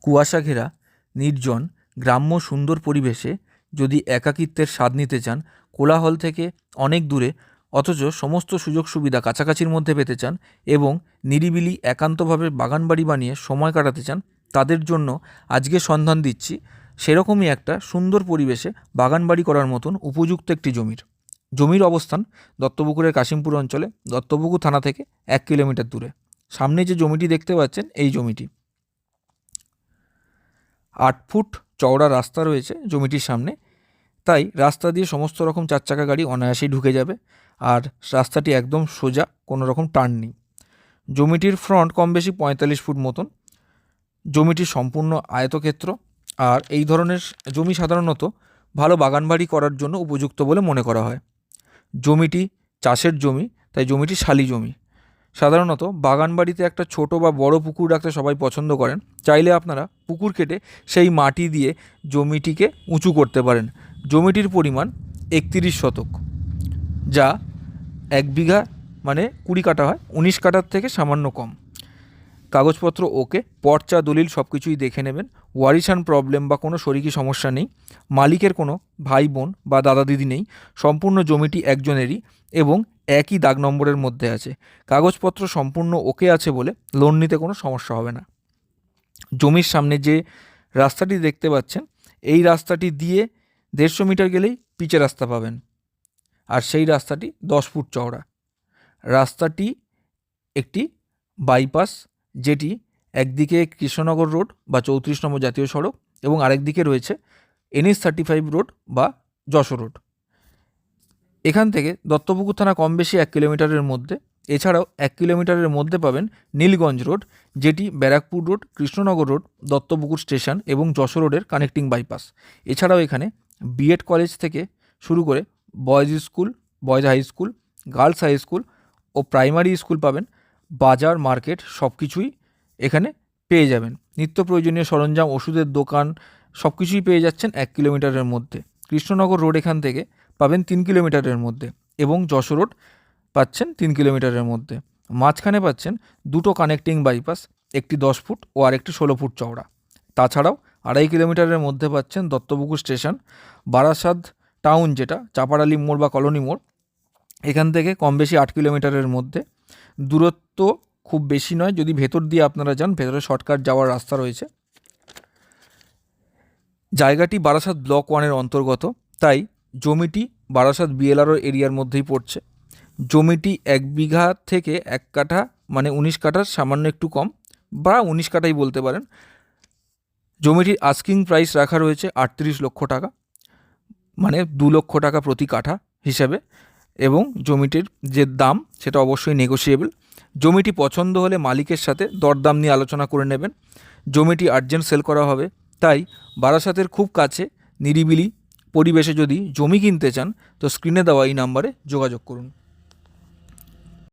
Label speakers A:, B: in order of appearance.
A: কুয়াশা ঘেরা নির্জন গ্রাম্য সুন্দর পরিবেশে যদি একাকিত্বের স্বাদ নিতে চান, কোলাহল থেকে অনেক দূরে অথচ সমস্ত সুযোগ সুবিধা কাছাকাছির মধ্যে পেতে চান এবং নিরিবিলি একান্তভাবে বাগানবাড়ি বানিয়ে সময় কাটাতে চান, তাদের জন্য আজকে সন্ধান দিচ্ছি সেরকমই একটা সুন্দর পরিবেশে বাগানবাড়ি করার মতন উপযুক্ত একটি জমির অবস্থান দত্তপুকুরের কাশিমপুর অঞ্চলে, দত্তপুকুর থানা থেকে 1 কিলোমিটার দূরে। সামনে যে জমিটি দেখতে পাচ্ছেন এই জমিটি 8 ফুট চওড়া রাস্তা রয়েছে জমিটির সামনে, তাই রাস্তা দিয়ে সমস্ত রকম 4 চাকা গাড়ি অনায়াসেই ঢুকে যাবে। আর রাস্তাটি একদম সোজা, কোনো রকম টার্ন নেই। জমিটির ফ্রন্ট কম বেশি 45 ফুট মতন। জমিটি সম্পূর্ণ আয়তক্ষেত্র, আর এই ধরনের জমি সাধারণত ভালো বাগানবাড়ি করার জন্য উপযুক্ত বলে মনে করা হয়। জমিটি চাষের জমি, তাই জমিটি শালি জমি। সাধারণত বাগানবাড়িতে একটা ছোট বা বড় পুকুর রাখতে সবাই পছন্দ করেন। চাইলে আপনারা পুকুর কেটে সেই মাটি দিয়ে জমিটিকে উঁচু করতে পারেন। জমিটির পরিমাণ 31 শতক, যা 1 বিঘা মানে 20 কাঠা হয়, 19 কাঠার থেকে সামান্য কম। কাগজপত্র ওকে, পর্চা দলিল সব কিছুই দেখে নেবেন। ওয়ারিশান প্রবলেম বা কোনো শরিকি সমস্যা নেই। মালিকের কোনো ভাই বোন বা দাদা দিদি নেই। সম্পূর্ণ জমিটি একজনেরই এবং একই দাগ নম্বরের মধ্যে আছে। কাগজপত্র সম্পূর্ণ ওকে আছে বলে লোন নিতে কোনো সমস্যা হবে না। জমির সামনে যে রাস্তাটি দেখতে পাচ্ছেন, এই রাস্তাটি দিয়ে 150 মিটার গেলেই পিচের রাস্তা পাবেন, আর সেই রাস্তাটি 10 ফুট চওড়া। রাস্তাটি একটি বাইপাস, যেটি একদিকে কৃষ্ণনগর রোড বা 34 নম্বর জাতীয় সড়ক এবং আরেকদিকে রয়েছে NH-35 রোড বা যশোর রোড। এখান থেকে দত্তপুকুর থানা কম বেশি 1 কিলোমিটারের মধ্যে। এছাড়াও 1 কিলোমিটারের মধ্যে পাবেন নীলগঞ্জ রোড, যেটি Barrackpore road, Krishnanagar road, Duttapukur station এবং যশোর রোডের কানেক্টিং বাইপাস। এছাড়াও এখানে বিএড কলেজ থেকে শুরু করে boys school, boys high school, girls high school ও প্রাইমারি স্কুল পাবেন। বাজার, মার্কেট সব কিছুই এখানে পেয়ে যাবেন। নিত্য প্রয়োজনীয় সরঞ্জাম, ওষুধের দোকান সব কিছুই পেয়ে যাচ্ছেন 1 কিলোমিটারের মধ্যে। কৃষ্ণনগর রোড এখান থেকে পাবেন 3 কিলোমিটারের মধ্যে এবং যশোর রোড পাচ্ছেন 3 কিলোমিটারের মধ্যে। মাঝখানে পাচ্ছেন 2টো কানেক্টিং বাইপাস, একটি 10 ফুট ও আরেকটি 16 ফুট চওড়া। তাছাড়াও 2.5 কিলোমিটারের মধ্যে পাচ্ছেন দত্তপুকুর স্টেশন। বারাসাত টাউন, যেটা চাপাডালি মোড় বা কলোনি মোড়, এখান থেকে কম বেশি 8 কিলোমিটারের মধ্যে। দূরত্ব খুব বেশি নয়, যদি ভেতর দিয়ে আপনারা যান, ভেতরে শর্টকাট যাওয়ার রাস্তা রয়েছে। জায়গাটি বারাসাত ব্লক 1-এর অন্তর্গত, তাই জমিটি বারাসাত BLRO এরিয়ার মধ্যেই পড়ছে। জমিটি 1 বিঘা থেকে 1 কাঠা মানে 19 কাঠার সামান্য একটু কম, বা 19 কাঠাই বলতে পারেন। জমিটির আস্কিং প্রাইস রাখা রয়েছে 38 লক্ষ টাকা, মানে 2 লক্ষ টাকা প্রতি কাঠা হিসাবে, এবং জমিটির যে দাম সেটা অবশ্যই নেগোশিয়েবল। জমিটি পছন্দ হলে মালিকের সাথে দরদাম নিয়ে আলোচনা করে নেবেন। জমিটি আর্জেন্ট সেল করা হবে, তাই বারাসাতের খুব কাছে নিরিবিলি পরিবেশে যদি জমি কিনতে চান, তো স্ক্রিনে দেওয়া এই নাম্বারে যোগাযোগ করুন।